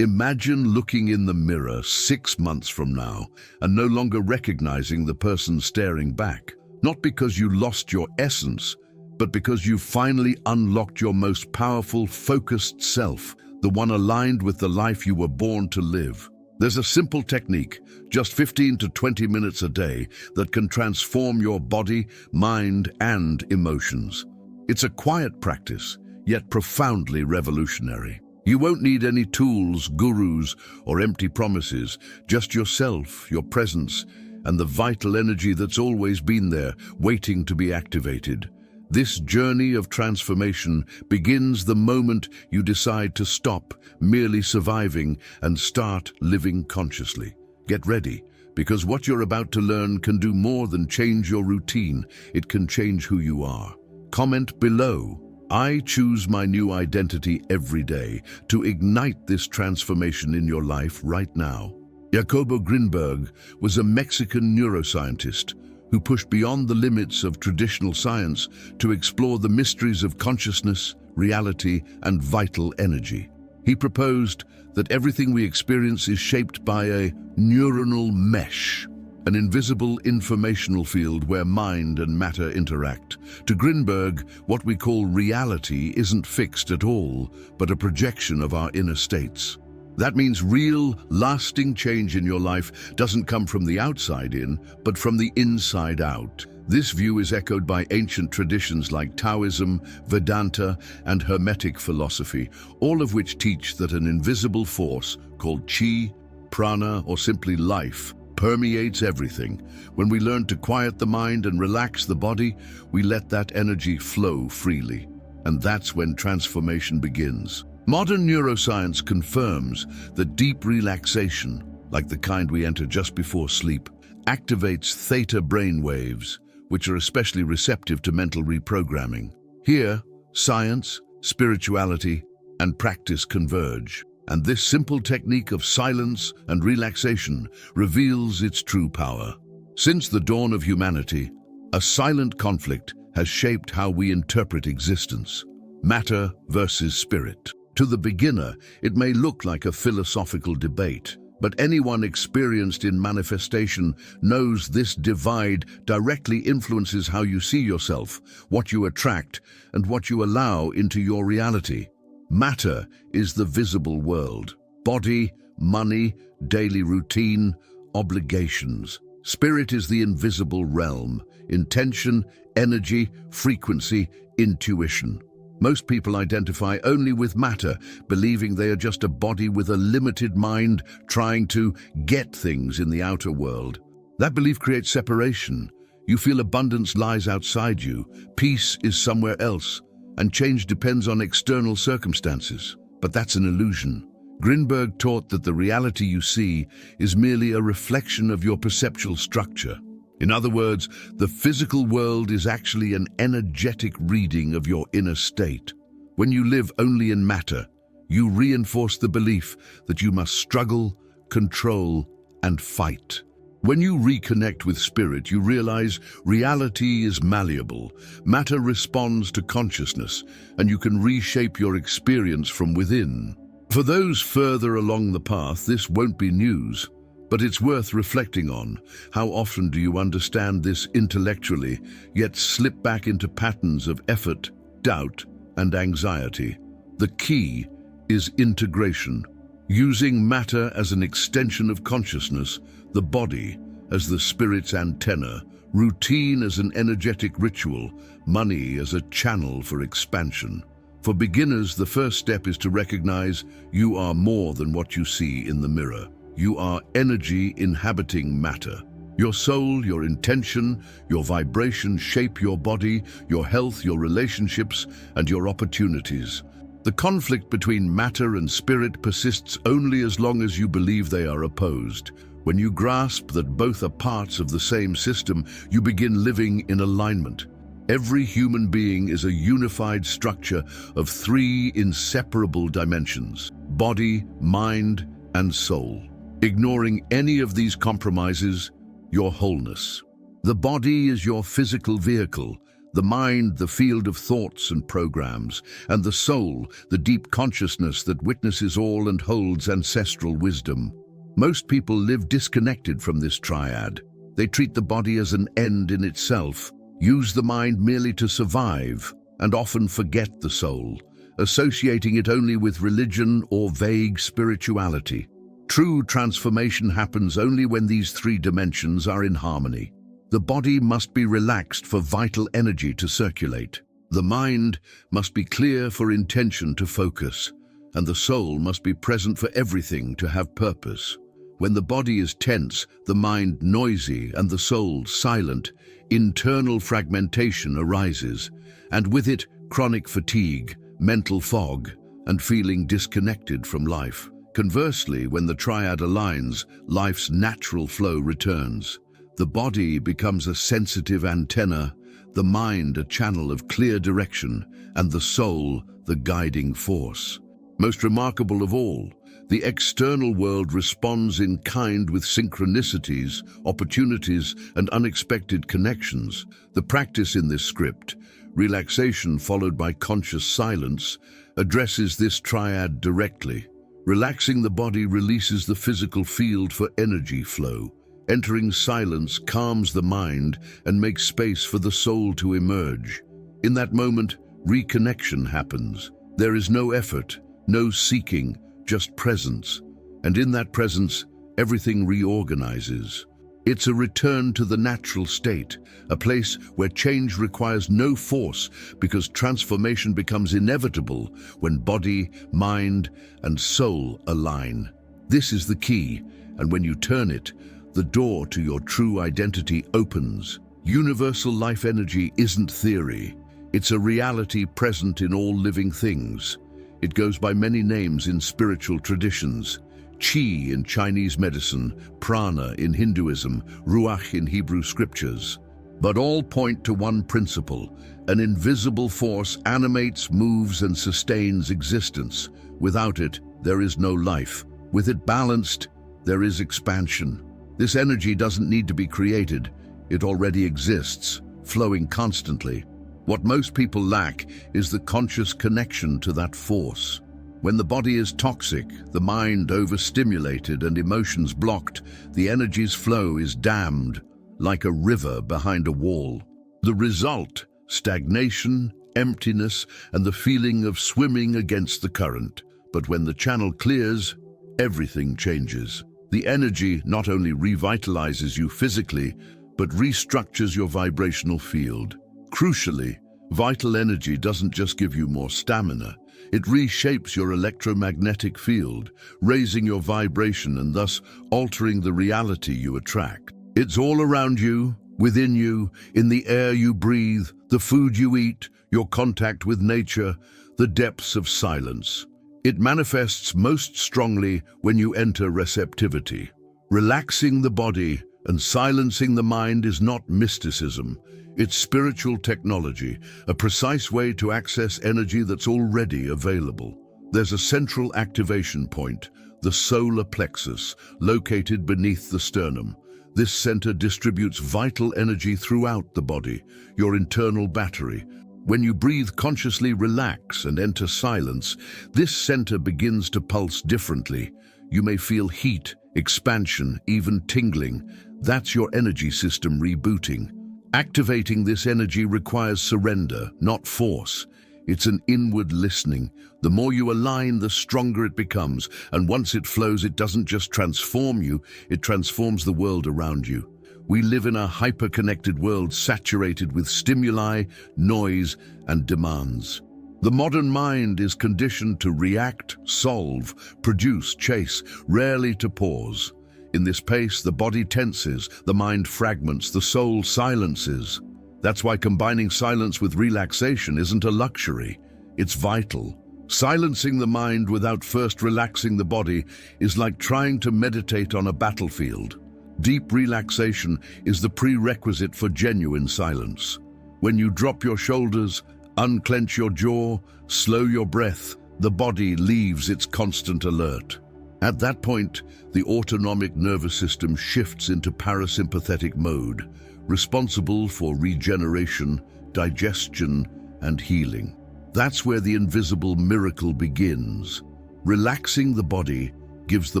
Imagine looking in the mirror 6 months from now and no longer recognizing the person staring back. Not because you lost your essence, but because you finally unlocked your most powerful, focused self, the one aligned with the life you were born to live. There's a simple technique, just 15 to 20 minutes a day, that can transform your body, mind, and emotions. It's a quiet practice, yet profoundly revolutionary. You won't need any tools, gurus, or empty promises, just yourself, your presence, and the vital energy that's always been there, waiting to be activated. This journey of transformation begins the moment you decide to stop merely surviving and start living consciously. Get ready, because what you're about to learn can do more than change your routine. It can change who you are. Comment below. I choose my new identity every day to ignite this transformation in your life right now. Jacobo Grinberg was a Mexican neuroscientist who pushed beyond the limits of traditional science to explore the mysteries of consciousness, reality, and vital energy. He proposed that everything we experience is shaped by a neuronal mesh, an invisible informational field where mind and matter interact. To Grinberg, what we call reality isn't fixed at all, but a projection of our inner states. That means real, lasting change in your life doesn't come from the outside in, but from the inside out. This view is echoed by ancient traditions like Taoism, Vedanta, and Hermetic philosophy, all of which teach that an invisible force called chi, prana, or simply life permeates everything. When we learn to quiet the mind and relax the body, we let that energy flow freely. And that's when transformation begins. Modern neuroscience confirms that deep relaxation, like the kind we enter just before sleep, activates theta brain waves, which are especially receptive to mental reprogramming. Here, science, spirituality, and practice converge. And this simple technique of silence and relaxation reveals its true power. Since the dawn of humanity, a silent conflict has shaped how we interpret existence. Matter versus spirit. To the beginner, it may look like a philosophical debate, but anyone experienced in manifestation knows this divide directly influences how you see yourself, what you attract, and what you allow into your reality. Matter is the visible world. Body, money, daily routine, obligations. Spirit is the invisible realm. Intention, energy, frequency, intuition. Most people identify only with matter, believing they are just a body with a limited mind trying to get things in the outer world. That belief creates separation. You feel abundance lies outside you, peace is somewhere else, and change depends on external circumstances. But that's an illusion. Grinberg taught that the reality you see is merely a reflection of your perceptual structure. In other words, the physical world is actually an energetic reading of your inner state. When you live only in matter, you reinforce the belief that you must struggle, control, and fight. When you reconnect with spirit, you realize reality is malleable. Matter responds to consciousness, and you can reshape your experience from within. For those further along the path, this won't be news. But it's worth reflecting on. How often do you understand this intellectually, yet slip back into patterns of effort, doubt, and anxiety? The key is integration. Using matter as an extension of consciousness, the body as the spirit's antenna, routine as an energetic ritual, money as a channel for expansion. For beginners, the first step is to recognize you are more than what you see in the mirror. You are energy inhabiting matter. Your soul, your intention, your vibration shape your body, your health, your relationships, and your opportunities. The conflict between matter and spirit persists only as long as you believe they are opposed. When you grasp that both are parts of the same system, you begin living in alignment. Every human being is a unified structure of three inseparable dimensions: body, mind, and soul. Ignoring any of these compromises, your wholeness. The body is your physical vehicle, The mind, the field of thoughts and programs, and the soul, the deep consciousness that witnesses all and holds ancestral wisdom. Most people live disconnected from this triad. They treat the body as an end in itself, use the mind merely to survive, and often forget the soul, associating it only with religion or vague spirituality. True transformation happens only when these three dimensions are in harmony. The body must be relaxed for vital energy to circulate. The mind must be clear for intention to focus, and the soul must be present for everything to have purpose. When the body is tense, the mind noisy, and the soul silent, internal fragmentation arises, and with it chronic fatigue, mental fog, and feeling disconnected from life. Conversely, when the triad aligns, life's natural flow returns. The body becomes a sensitive antenna, the mind a channel of clear direction, and the soul the guiding force. Most remarkable of all, the external world responds in kind with synchronicities, opportunities, and unexpected connections. The practice in this script, relaxation followed by conscious silence, addresses this triad directly. Relaxing the body releases the physical field for energy flow. Entering silence calms the mind and makes space for the soul to emerge. In that moment, reconnection happens. There is no effort, no seeking, just presence. And in that presence, everything reorganizes. It's a return to the natural state, a place where change requires no force because transformation becomes inevitable when body, mind, and soul align. This is the key, and when you turn it, the door to your true identity opens. Universal life energy isn't theory. It's a reality present in all living things. It goes by many names in spiritual traditions. Qi in Chinese medicine, prana in Hinduism, ruach in Hebrew scriptures. But all point to one principle. An invisible force animates, moves, and sustains existence. Without it, there is no life. With it balanced, there is expansion. This energy doesn't need to be created. It already exists, flowing constantly. What most people lack is the conscious connection to that force. When the body is toxic, the mind overstimulated, and emotions blocked, the energy's flow is dammed, like a river behind a wall. The result: stagnation, emptiness, and the feeling of swimming against the current. But when the channel clears, everything changes. The energy not only revitalizes you physically, but restructures your vibrational field. Crucially, vital energy doesn't just give you more stamina. It reshapes your electromagnetic field, raising your vibration and thus altering the reality you attract. It's all around you, within you, in the air you breathe, the food you eat, your contact with nature, the depths of silence. It manifests most strongly when you enter receptivity. Relaxing the body and silencing the mind is not mysticism. It's spiritual technology, a precise way to access energy that's already available. There's a central activation point, the solar plexus, located beneath the sternum. This center distributes vital energy throughout the body, your internal battery. When you breathe consciously, relax, and enter silence, this center begins to pulse differently. You may feel heat, expansion, even tingling. That's your energy system rebooting. Activating this energy requires surrender, not force. It's an inward listening. The more you align, the stronger it becomes. And once it flows, it doesn't just transform you, it transforms the world around you. We live in a hyper-connected world saturated with stimuli, noise, and demands. The modern mind is conditioned to react, solve, produce, chase, rarely to pause. In this pace, the body tenses, the mind fragments, the soul silences. That's why combining silence with relaxation isn't a luxury, it's vital. Silencing the mind without first relaxing the body is like trying to meditate on a battlefield. Deep relaxation is the prerequisite for genuine silence. When you drop your shoulders, unclench your jaw, slow your breath, the body leaves its constant alert. At that point, the autonomic nervous system shifts into parasympathetic mode, responsible for regeneration, digestion, and healing. That's where the invisible miracle begins. Relaxing the body gives the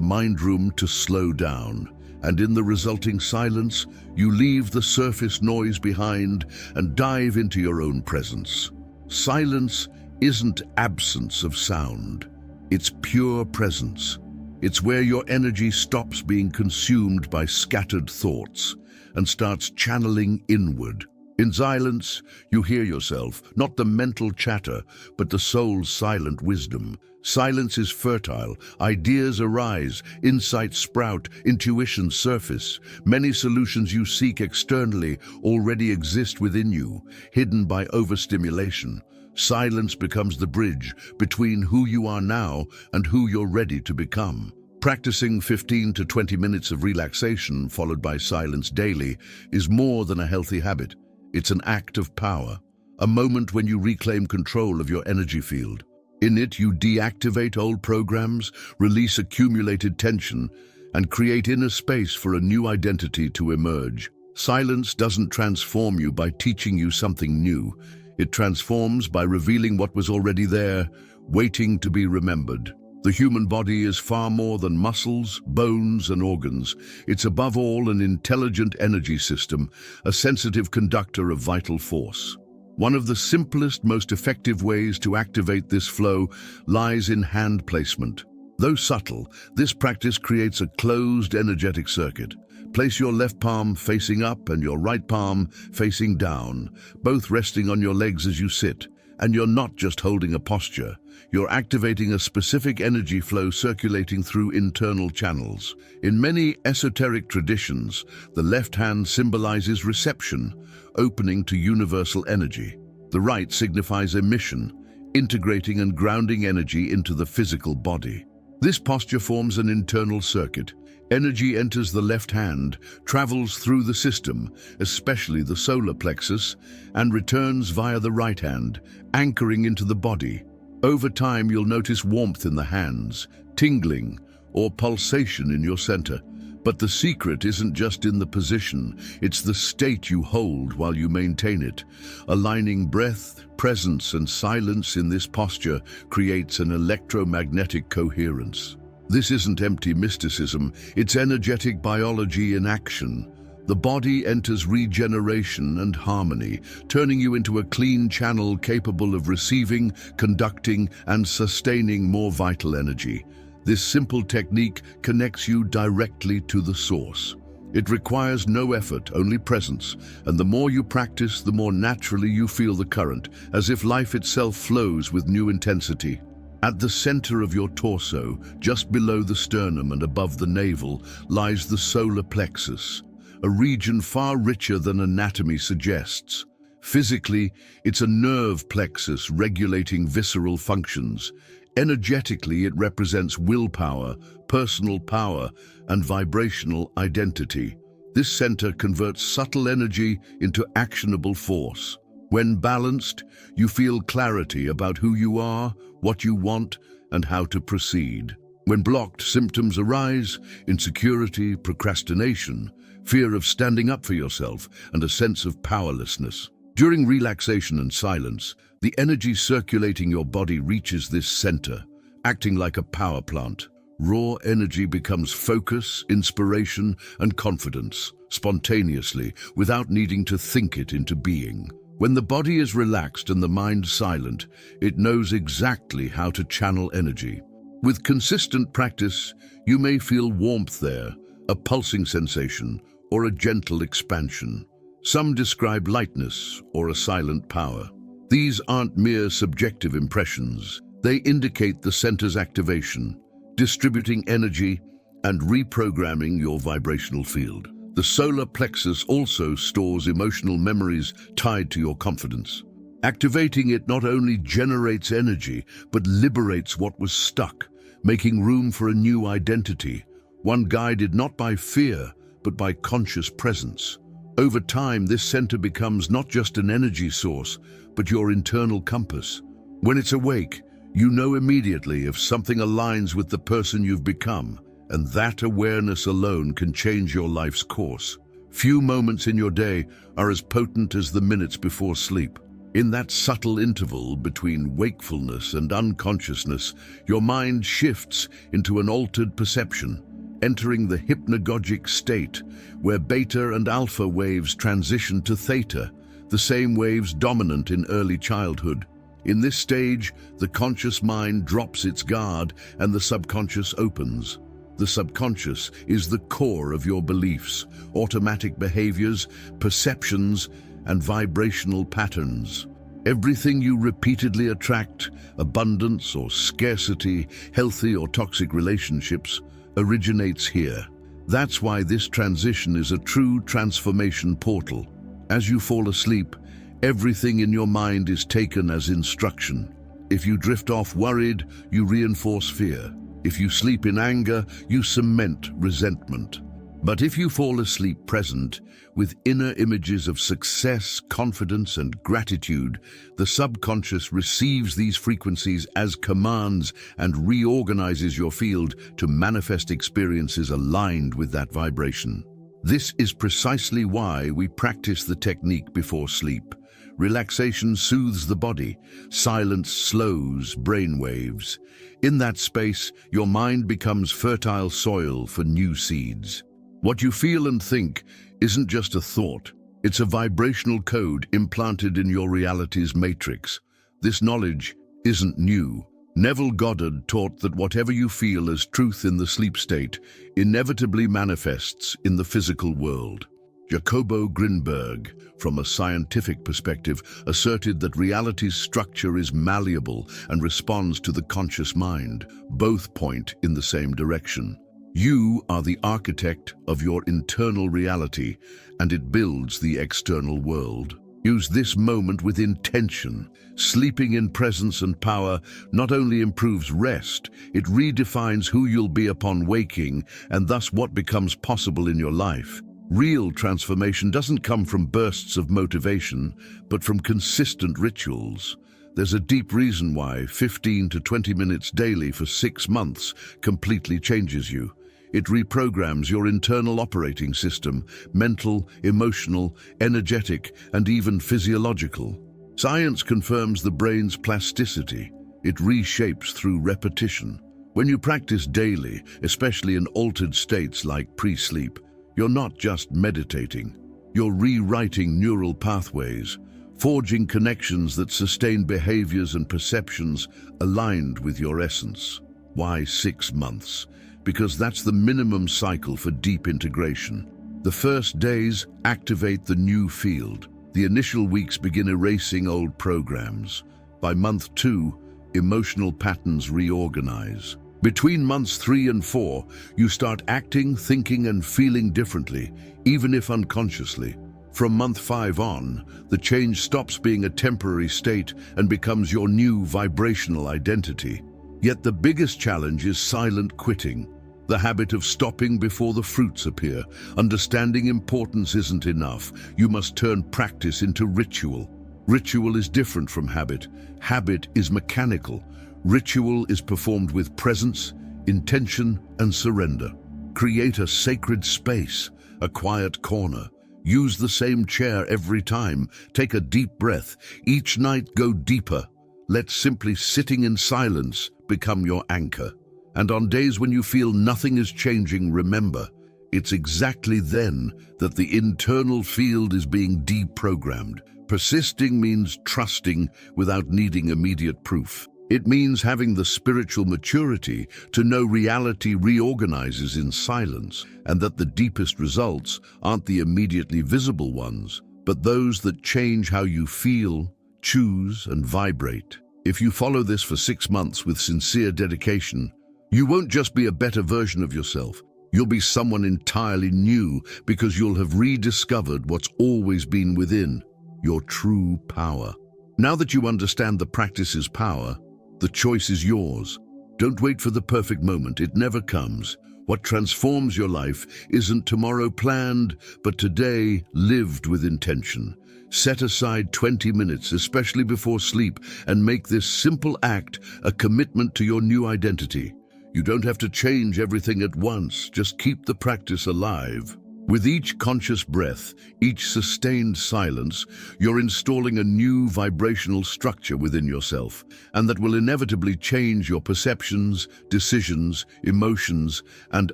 mind room to slow down, and in the resulting silence, you leave the surface noise behind and dive into your own presence. Silence isn't absence of sound, it's pure presence. It's where your energy stops being consumed by scattered thoughts and starts channeling inward. In silence, you hear yourself, not the mental chatter, but the soul's silent wisdom. Silence is fertile, ideas arise, insights sprout, intuitions surface. Many solutions you seek externally already exist within you, hidden by overstimulation. Silence becomes the bridge between who you are now and who you're ready to become. Practicing 15 to 20 minutes of relaxation followed by silence daily is more than a healthy habit. It's an act of power, a moment when you reclaim control of your energy field. In it, you deactivate old programs, release accumulated tension, and create inner space for a new identity to emerge. Silence doesn't transform you by teaching you something new. It transforms by revealing what was already there, waiting to be remembered. The human body is far more than muscles, bones, and organs. It's above all an intelligent energy system, a sensitive conductor of vital force. One of the simplest, most effective ways to activate this flow lies in hand placement. Though subtle, this practice creates a closed energetic circuit. Place your left palm facing up and your right palm facing down, both resting on your legs as you sit. And you're not just holding a posture, you're activating a specific energy flow circulating through internal channels. In many esoteric traditions, the left hand symbolizes reception, opening to universal energy. The right signifies emission, integrating and grounding energy into the physical body. This posture forms an internal circuit. Energy enters the left hand, travels through the system, especially the solar plexus, and returns via the right hand, anchoring into the body. Over time, you'll notice warmth in the hands, tingling, or pulsation in your center. But the secret isn't just in the position, it's the state you hold while you maintain it. Aligning breath, presence, and silence in this posture creates an electromagnetic coherence. This isn't empty mysticism, it's energetic biology in action. The body enters regeneration and harmony, turning you into a clean channel capable of receiving, conducting, and sustaining more vital energy. This simple technique connects you directly to the source. It requires no effort, only presence, and the more you practice, the more naturally you feel the current, as if life itself flows with new intensity. At the center of your torso, just below the sternum and above the navel, lies the solar plexus, a region far richer than anatomy suggests. Physically, it's a nerve plexus regulating visceral functions. Energetically, it represents willpower, personal power, and vibrational identity. This center converts subtle energy into actionable force. When balanced, you feel clarity about who you are, what you want, and how to proceed. When blocked, symptoms arise: insecurity, procrastination, fear of standing up for yourself, and a sense of powerlessness. During relaxation and silence, the energy circulating your body reaches this center, acting like a power plant. Raw energy becomes focus, inspiration, and confidence, spontaneously, without needing to think it into being. When the body is relaxed and the mind silent, it knows exactly how to channel energy. With consistent practice, you may feel warmth there, a pulsing sensation, or a gentle expansion. Some describe lightness or a silent power. These aren't mere subjective impressions. They indicate the center's activation, distributing energy and reprogramming your vibrational field. The solar plexus also stores emotional memories tied to your confidence. Activating it not only generates energy, but liberates what was stuck, making room for a new identity, one guided not by fear, but by conscious presence. Over time, this center becomes not just an energy source, but your internal compass. When it's awake, you know immediately if something aligns with the person you've become, and that awareness alone can change your life's course. Few moments in your day are as potent as the minutes before sleep. In that subtle interval between wakefulness and unconsciousness, your mind shifts into an altered perception, entering the hypnagogic state, where beta and alpha waves transition to theta, the same waves dominant in early childhood. In this stage, the conscious mind drops its guard and the subconscious opens. The subconscious is the core of your beliefs, automatic behaviors, perceptions, and vibrational patterns. Everything you repeatedly attract, abundance or scarcity, healthy or toxic relationships, originates here. That's why this transition is a true transformation portal. As you fall asleep, everything in your mind is taken as instruction. If you drift off worried, you reinforce fear. If you sleep in anger, you cement resentment. But if you fall asleep present, with inner images of success, confidence, and gratitude, the subconscious receives these frequencies as commands and reorganizes your field to manifest experiences aligned with that vibration. This is precisely why we practice the technique before sleep. Relaxation soothes the body, silence slows brain waves. In that space, your mind becomes fertile soil for new seeds. What you feel and think isn't just a thought, it's a vibrational code implanted in your reality's matrix. This knowledge isn't new. Neville Goddard taught that whatever you feel as truth in the sleep state inevitably manifests in the physical world. Jacobo Grinberg, from a scientific perspective, asserted that reality's structure is malleable and responds to the conscious mind. Both point in the same direction. You are the architect of your internal reality, and it builds the external world. Use this moment with intention. Sleeping in presence and power not only improves rest, it redefines who you'll be upon waking, and thus what becomes possible in your life. Real transformation doesn't come from bursts of motivation, but from consistent rituals. There's a deep reason why 15 to 20 minutes daily for 6 months completely changes you. It reprograms your internal operating system, mental, emotional, energetic, and even physiological. Science confirms the brain's plasticity. It reshapes through repetition. When you practice daily, especially in altered states like pre-sleep, you're not just meditating. You're rewriting neural pathways, forging connections that sustain behaviors and perceptions aligned with your essence. Why 6 months? Because that's the minimum cycle for deep integration. The first days activate the new field. The initial weeks begin erasing old programs. By month 2, emotional patterns reorganize. Between months 3 and 4, you start acting, thinking, and feeling differently, even if unconsciously. From month 5 on, the change stops being a temporary state and becomes your new vibrational identity. Yet the biggest challenge is silent quitting, the habit of stopping before the fruits appear. Understanding importance isn't enough. You must turn practice into ritual. Ritual is different from habit. Habit is mechanical. Ritual is performed with presence, intention, and surrender. Create a sacred space, a quiet corner. Use the same chair every time. Take a deep breath. Each night go deeper. Let simply sitting in silence become your anchor. And on days when you feel nothing is changing, remember, it's exactly then that the internal field is being deprogrammed. Persisting means trusting without needing immediate proof. It means having the spiritual maturity to know reality reorganizes in silence, and that the deepest results aren't the immediately visible ones, but those that change how you feel, choose, and vibrate. If you follow this for 6 months with sincere dedication, you won't just be a better version of yourself. You'll be someone entirely new, because you'll have rediscovered what's always been within, your true power. Now that you understand the practice's power, the choice is yours. Don't wait for the perfect moment. It never comes. What transforms your life isn't tomorrow planned, but today lived with intention. Set aside 20 minutes, especially before sleep, and make this simple act a commitment to your new identity. You don't have to change everything at once. Just keep the practice alive. With each conscious breath, each sustained silence, you're installing a new vibrational structure within yourself, and that will inevitably change your perceptions, decisions, emotions, and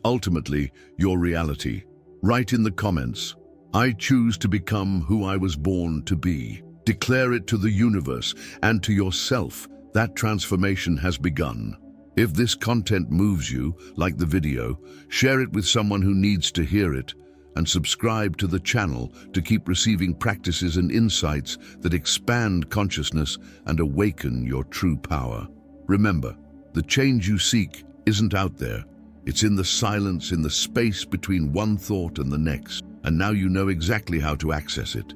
ultimately, your reality. Write in the comments, "I choose to become who I was born to be." Declare it to the universe and to yourself that transformation has begun. If this content moves you, like the video, share it with someone who needs to hear it, and subscribe to the channel to keep receiving practices and insights that expand consciousness and awaken your true power. Remember, the change you seek isn't out there. It's in the silence, in the space between one thought and the next, and now you know exactly how to access it.